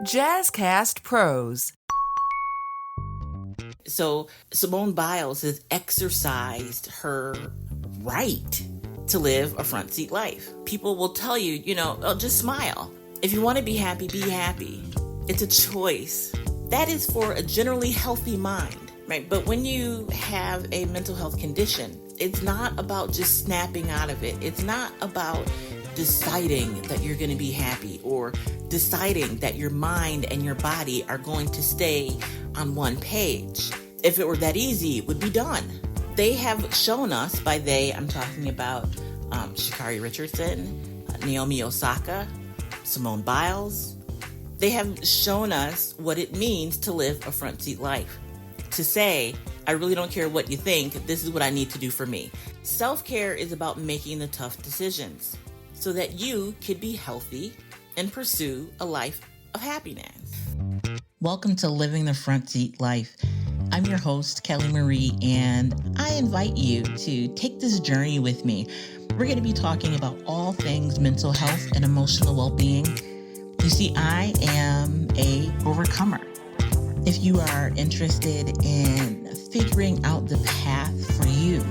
JazzCast Pros. So Simone Biles has exercised her right to live a front seat life. People will tell you, oh, just smile. If you want to be happy, be happy. It's a choice. That is for a generally healthy mind, right? But when you have a mental health condition, it's not about just snapping out of it. It's not about deciding that you're going to be happy or deciding that your mind and your body are going to stay on one page. If it were that easy, it would be done. They have shown us, by they, I'm talking about Carri Richardson, Naomi Osaka, Simone Biles. They have shown us what it means to live a front seat life. To say, I really don't care what you think, this is what I need to do for me. Self-care is about making the tough decisions so that you could be healthy and pursue a life of happiness. Welcome to Living the Front Seat Life. I'm your host, Kelly Marie, and I invite you to take this journey with me. We're going to be talking about all things mental health and emotional well-being. You see, I am a overcomer. If you are interested in figuring out the path for you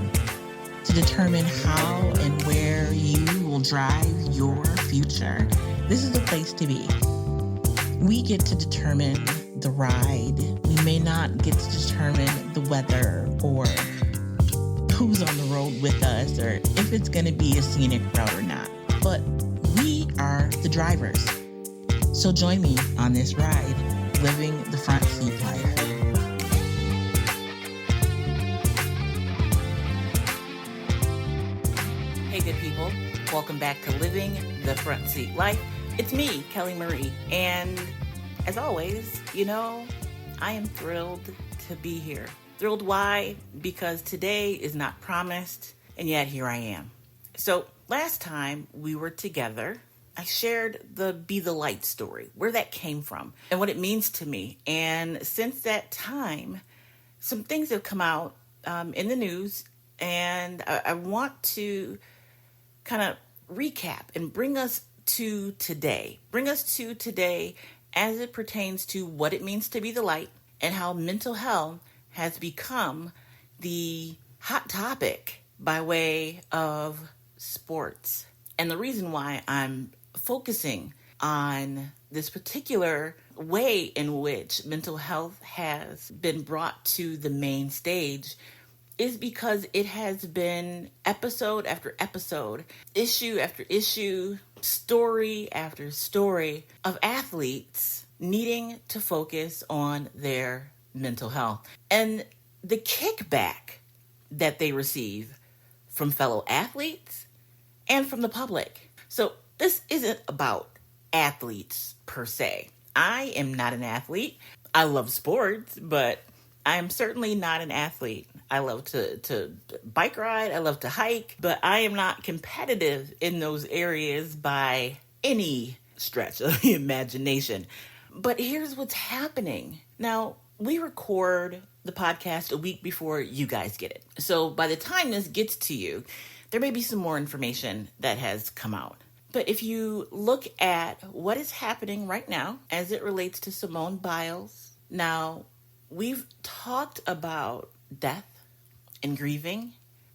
to determine how and where you will drive your future, this is the place to be. We get to determine the ride. We may not get to determine the weather or who's on the road with us or if it's going to be a scenic route or not. But we are the drivers. So join me on this ride, living the front seat life. Hey, good people. Welcome back to Living the Front Seat Life. It's me, Kelly Marie, and as always, I am thrilled to be here. Thrilled why? Because today is not promised, and yet here I am. So last time we were together, I shared the Be the Light story, where that came from, and what it means to me. And since that time, some things have come out in the news, and I want to kind of recap and bring us to today. Bring us to today as it pertains to what it means to be the light and how mental health has become the hot topic by way of sports. And the reason why I'm focusing on this particular way in which mental health has been brought to the main stage is because it has been episode after episode, issue after issue, story after story of athletes needing to focus on their mental health and the kickback that they receive from fellow athletes and from the public. So this isn't about athletes per se. I am not an athlete. I love sports, but I am certainly not an athlete. I love to bike ride. I love to hike, but I am not competitive in those areas by any stretch of the imagination. But here's what's happening. Now, we record the podcast a week before you guys get it. So by the time this gets to you, there may be some more information that has come out. But if you look at what is happening right now as it relates to Simone Biles, now we've talked about death and grieving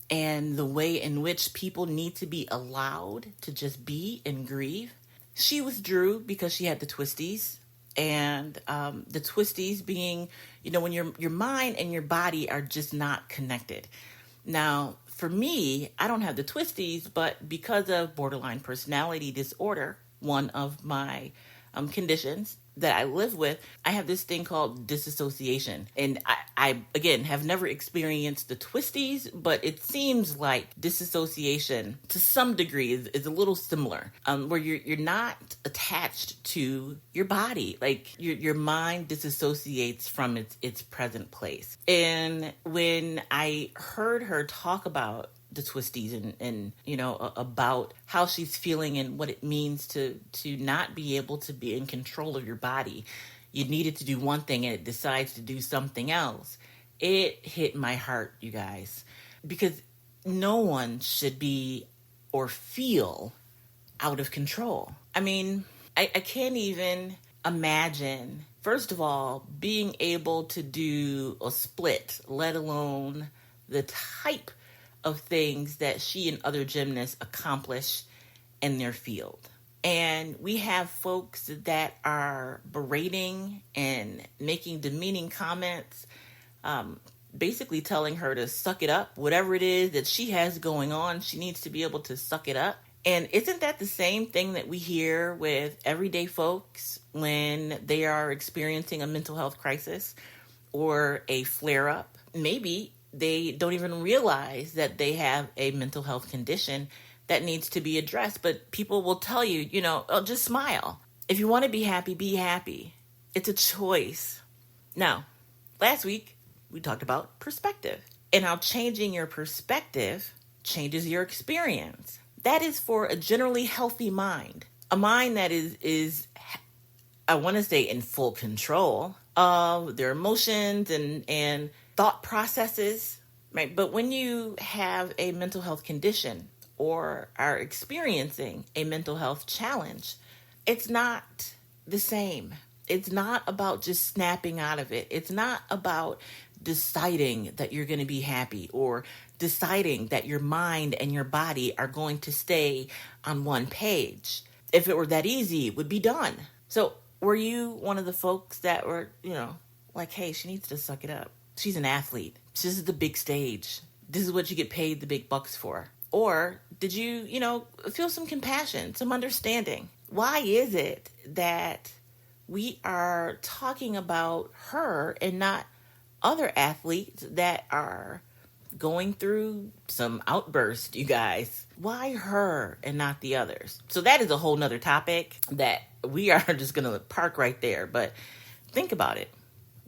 and the way in which people need to be allowed to just be and grieve. She withdrew because she had the twisties, and the twisties being, when your mind and your body are just not connected. Now, for me, I don't have the twisties, but because of borderline personality disorder, one of my conditions that I live with, I have this thing called disassociation. And I again, have never experienced the twisties, but it seems like disassociation to some degree is a little similar, where you're not attached to your body. Like your mind disassociates from its present place. And when I heard her talk about the twisties and about how she's feeling and what it means to not be able to be in control of your body. You needed to do one thing and it decides to do something else. It hit my heart, you guys, because no one should be or feel out of control. I mean, I can't even imagine, first of all, being able to do a split, let alone the type of things that she and other gymnasts accomplish in their field. And we have folks that are berating and making demeaning comments, basically telling her to suck it up. Whatever it is that she has going on, she needs to be able to suck it up. And isn't that the same thing that we hear with everyday folks when they are experiencing a mental health crisis or a flare-up? Maybe they don't even realize that they have a mental health condition that needs to be addressed. But people will tell you, oh, just smile. If you want to be happy, be happy. It's a choice. Now, last week, we talked about perspective and how changing your perspective changes your experience. That is for a generally healthy mind. A mind that is I want to say, in full control of their emotions and thought processes, right? But when you have a mental health condition or are experiencing a mental health challenge, it's not the same. It's not about just snapping out of it. It's not about deciding that you're going to be happy or deciding that your mind and your body are going to stay on one page. If it were that easy, it would be done. So were you one of the folks that were, like, hey, she needs to suck it up. She's an athlete. This is the big stage. This is what you get paid the big bucks for. Or did you, feel some compassion, some understanding? Why is it that we are talking about her and not other athletes that are going through some outburst, you guys? Why her and not the others? So that is a whole nother topic that we are just going to park right there. But think about it.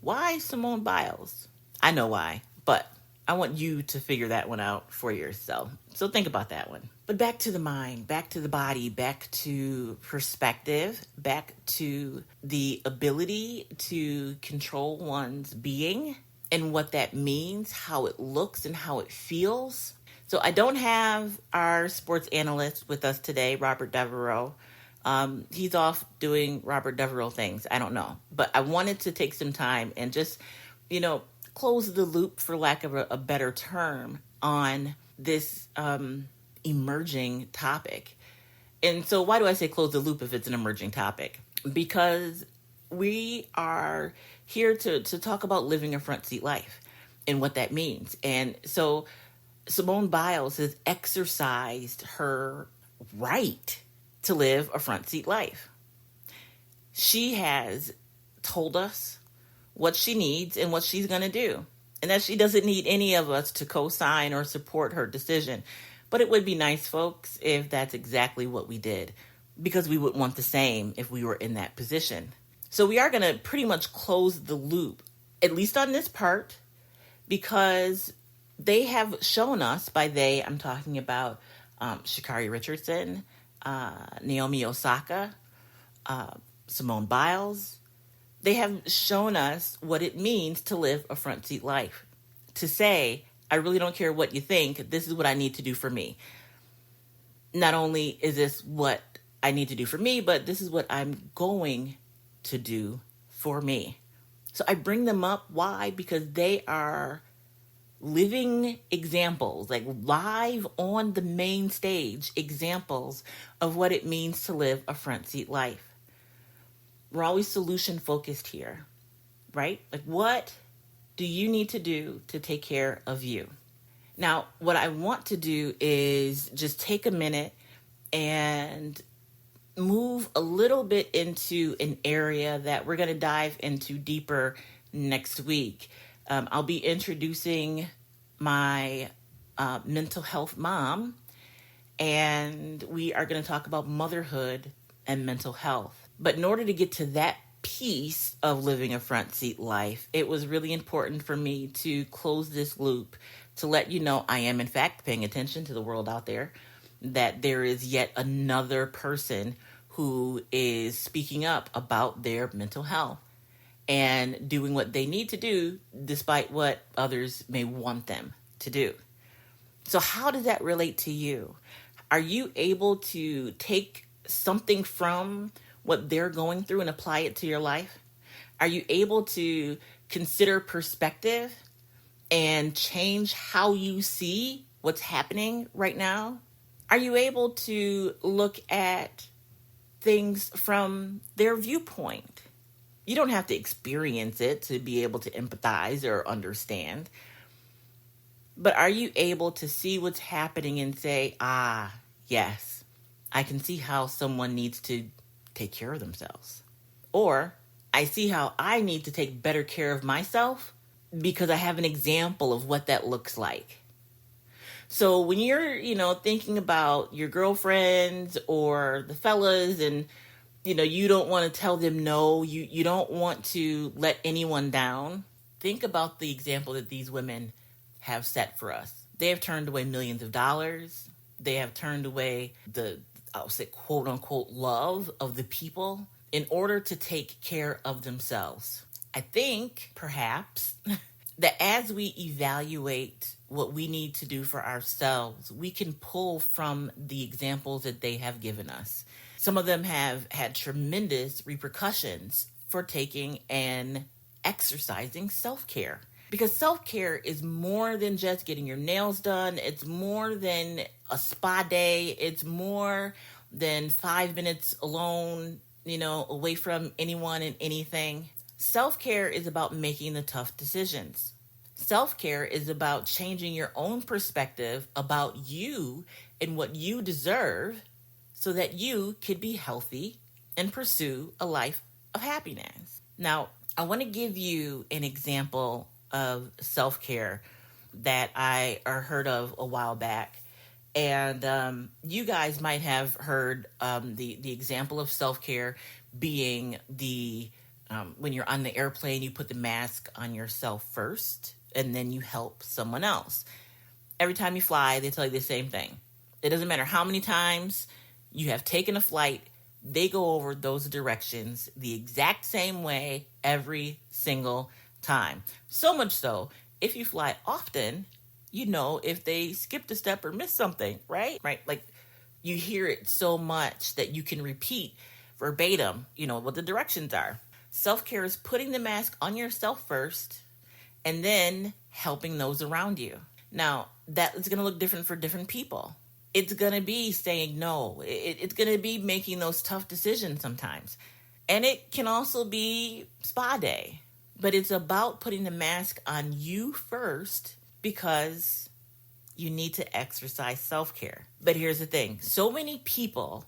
Why Simone Biles? I know why, but I want you to figure that one out for yourself. So think about that one. But back to the mind, back to the body, back to perspective, back to the ability to control one's being and what that means, how it looks and how it feels. So I don't have our sports analyst with us today, Robert Devereaux. He's off doing Robert Devereaux things. I don't know. But I wanted to take some time and just, close the loop, for lack of a better term, on this emerging topic. And so why do I say close the loop if it's an emerging topic? Because we are here to talk about living a front seat life and what that means. And so Simone Biles has exercised her right to live a front seat life. She has told us what she needs and what she's going to do, and that she doesn't need any of us to co-sign or support her decision. But it would be nice, folks, if that's exactly what we did, because we would want the same if we were in that position. So we are going to pretty much close the loop, at least on this part, because they have shown us, by they, I'm talking about Carri Richardson, Naomi Osaka, Simone Biles. They have shown us what it means to live a front seat life. To say, I really don't care what you think, this is what I need to do for me. Not only is this what I need to do for me, but this is what I'm going to do for me. So I bring them up. Why? Because they are living examples, like live on the main stage, examples of what it means to live a front seat life. We're always solution focused here, right? Like, what do you need to do to take care of you? Now, what I want to do is just take a minute and move a little bit into an area that we're going to dive into deeper next week. I'll be introducing my mental health mom, and we are going to talk about motherhood and mental health. But in order to get to that piece of living a front seat life, it was really important for me to close this loop to let you know I am, in fact, paying attention to the world out there, that there is yet another person who is speaking up about their mental health and doing what they need to do despite what others may want them to do. So how does that relate to you? Are you able to take something from what they're going through and apply it to your life? Are you able to consider perspective and change how you see what's happening right now? Are you able to look at things from their viewpoint? You don't have to experience it to be able to empathize or understand. But are you able to see what's happening and say, yes, I can see how someone needs to take care of themselves. Or I see how I need to take better care of myself because I have an example of what that looks like. So when you're, thinking about your girlfriends or the fellas and, you don't want to tell them no, you don't want to let anyone down, think about the example that these women have set for us. They have turned away millions of dollars. They have turned away the, I'll say, quote unquote, love of the people in order to take care of themselves. I think perhaps that as we evaluate what we need to do for ourselves, we can pull from the examples that they have given us. Some of them have had tremendous repercussions for taking and exercising self-care. Because self-care is more than just getting your nails done. It's more than a spa day. It's more than 5 minutes alone, away from anyone and anything. Self-care is about making the tough decisions. Self-care is about changing your own perspective about you and what you deserve so that you could be healthy and pursue a life of happiness. Now, I want to give you an example of self-care that I heard of a while back. And you guys might have heard the example of self-care being when you're on the airplane, you put the mask on yourself first, and then you help someone else. Every time you fly, they tell you the same thing. It doesn't matter how many times you have taken a flight, they go over those directions the exact same way every single time. So much so, if you fly often, if they skipped a step or missed something, right? Right? Like you hear it so much that you can repeat verbatim, what the directions are. Self-care is putting the mask on yourself first and then helping those around you. Now, that is going to look different for different people. It's going to be saying no. It's going to be making those tough decisions sometimes. And it can also be spa day. But it's about putting the mask on you first because you need to exercise self-care. But here's the thing. So many people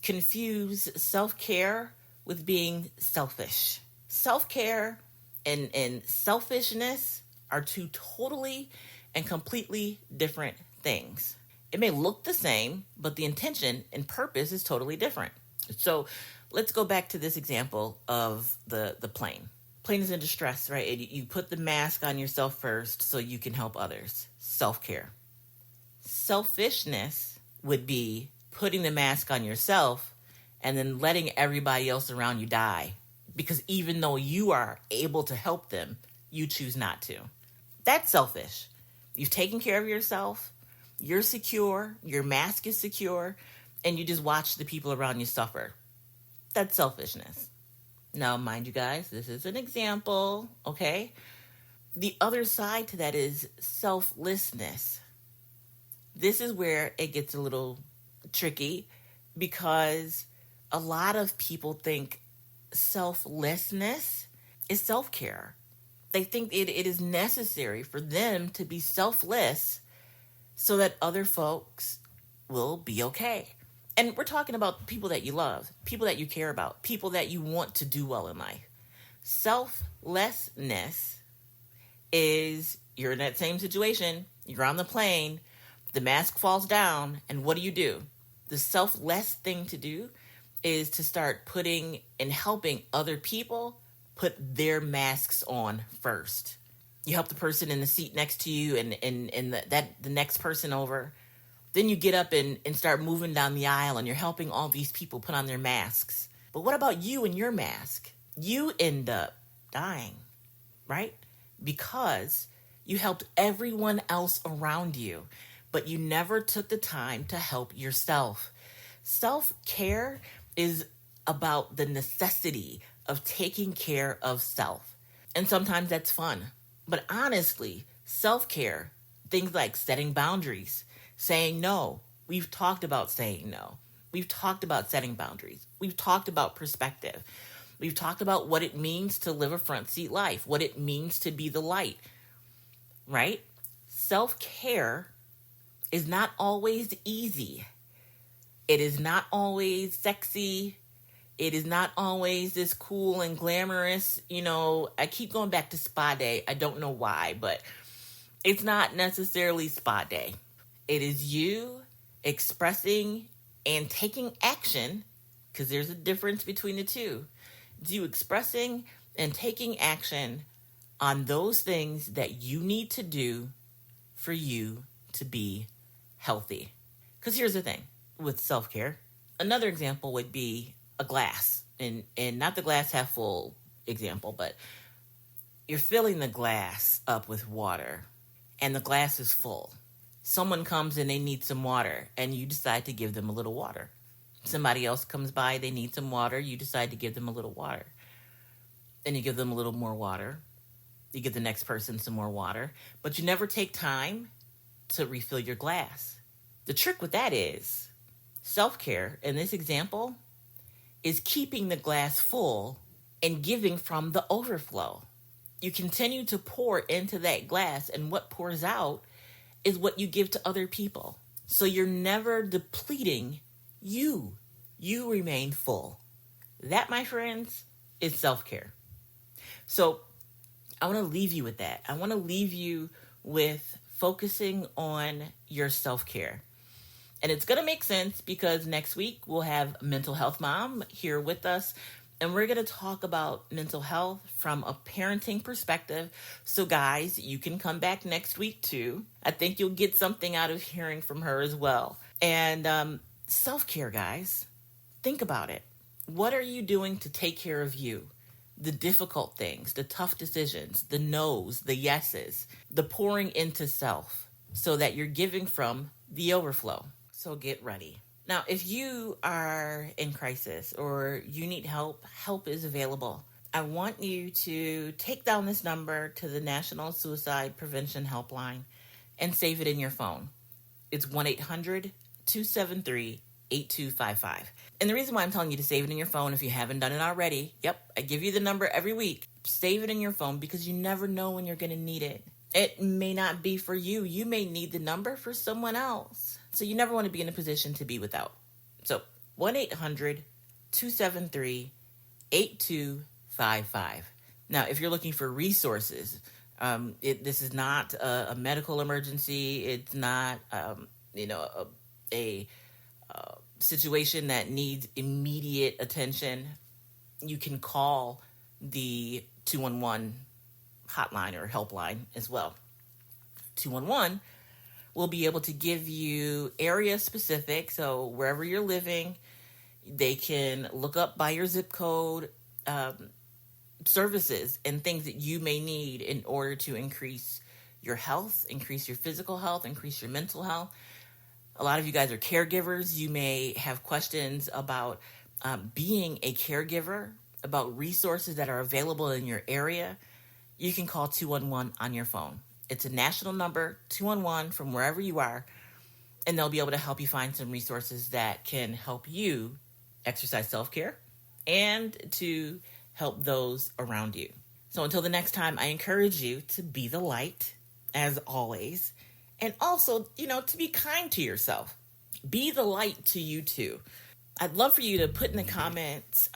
confuse self-care with being selfish. Self-care and selfishness are two totally and completely different things. It may look the same, but the intention and purpose is totally different. So let's go back to this example of the plane. Plane is in distress, right? You put the mask on yourself first so you can help others. Self-care. Selfishness would be putting the mask on yourself and then letting everybody else around you die. Because even though you are able to help them, you choose not to. That's selfish. You've taken care of yourself. You're secure. Your mask is secure. And you just watch the people around you suffer. That's selfishness. Now, mind you guys, this is an example, okay? The other side to that is selflessness. This is where it gets a little tricky because a lot of people think selflessness is self-care. They think it is necessary for them to be selfless so that other folks will be okay. And we're talking about people that you love, people that you care about, people that you want to do well in life. Selflessness is you're in that same situation, you're on the plane, the mask falls down, and what do? The selfless thing to do is to start putting and helping other people put their masks on first. You help the person in the seat next to you and the next person over. Then you get up and start moving down the aisle and you're helping all these people put on their masks. But what about you and your mask? You end up dying, right? Because you helped everyone else around you, but you never took the time to help yourself. Self-care is about the necessity of taking care of self. And sometimes that's fun. But honestly, self-care, things like setting boundaries, saying no. We've talked about saying no. We've talked about setting boundaries. We've talked about perspective. We've talked about what it means to live a front seat life, what it means to be the light, right? Self-care is not always easy. It is not always sexy. It is not always this cool and glamorous. I keep going back to spa day. I don't know why, but it's not necessarily spa day. It is you expressing and taking action, because there's a difference between the two. It's you expressing and taking action on those things that you need to do for you to be healthy. Because here's the thing with self-care. Another example would be a glass, and not the glass half full example, but you're filling the glass up with water and the glass is full. Someone comes and they need some water and you decide to give them a little water. Somebody else comes by, they need some water, you decide to give them a little water. Then you give them a little more water. You give the next person some more water, but you never take time to refill your glass. The trick with that is self-care, in this example, is keeping the glass full and giving from the overflow. You continue to pour into that glass, and what pours out is what you give to other people. So you're never depleting you. You remain full. That, my friends, is self-care. So I want to leave you with that. I want to leave you with focusing on your self-care. And it's going to make sense because next week we'll have Mental Health Mom here with us. And we're going to talk about mental health from a parenting perspective. So guys, you can come back next week too. I think you'll get something out of hearing from her as well. And self-care, guys, think about it. What are you doing to take care of you? The difficult things, the tough decisions, the no's, the yeses, the pouring into self so that you're giving from the overflow. So get ready. Now, if you are in crisis or you need help, help is available. I want you to take down this number to the National Suicide Prevention Helpline and save it in your phone. It's 1-800-273-8255. And the reason why I'm telling you to save it in your phone, if you haven't done it already, I give you the number every week. Save it in your phone because you never know when you're going to need it. It may not be for you. You may need the number for someone else. So you never want to be in a position to be without. So 1-800-273-8255. Now, if you're looking for resources, this is not a medical emergency. It's not, a situation that needs immediate attention. You can call the 211 hotline or helpline as well. 211 will be able to give you area specific. So wherever you're living, they can look up by your zip code services and things that you may need in order to increase your health, increase your physical health, increase your mental health. A lot of you guys are caregivers. You may have questions about being a caregiver, about resources that are available in your area. You can call 211 on your phone. It's a national number, 211, from wherever you are, and they'll be able to help you find some resources that can help you exercise self-care and to help those around you. So until the next time, I encourage you to be the light, as always, and also, to be kind to yourself. Be the light to you too. I'd love for you to put in the comments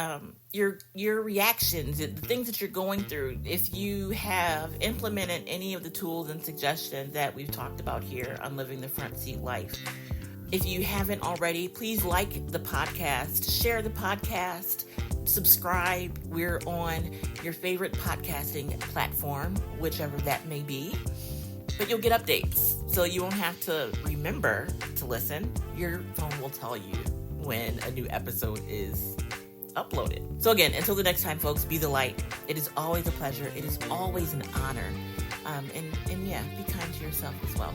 your reactions, the things that you're going through. If you have implemented any of the tools and suggestions that we've talked about here on Living the Front Seat Life. If you haven't already, please like the podcast, share the podcast, subscribe. We're on your favorite podcasting platform, whichever that may be. But you'll get updates, so you won't have to remember to listen. Your phone will tell you when a new episode is uploaded. So again, until the next time, folks, be the light. It is always a pleasure. It is always an honor. And be kind to yourself as well.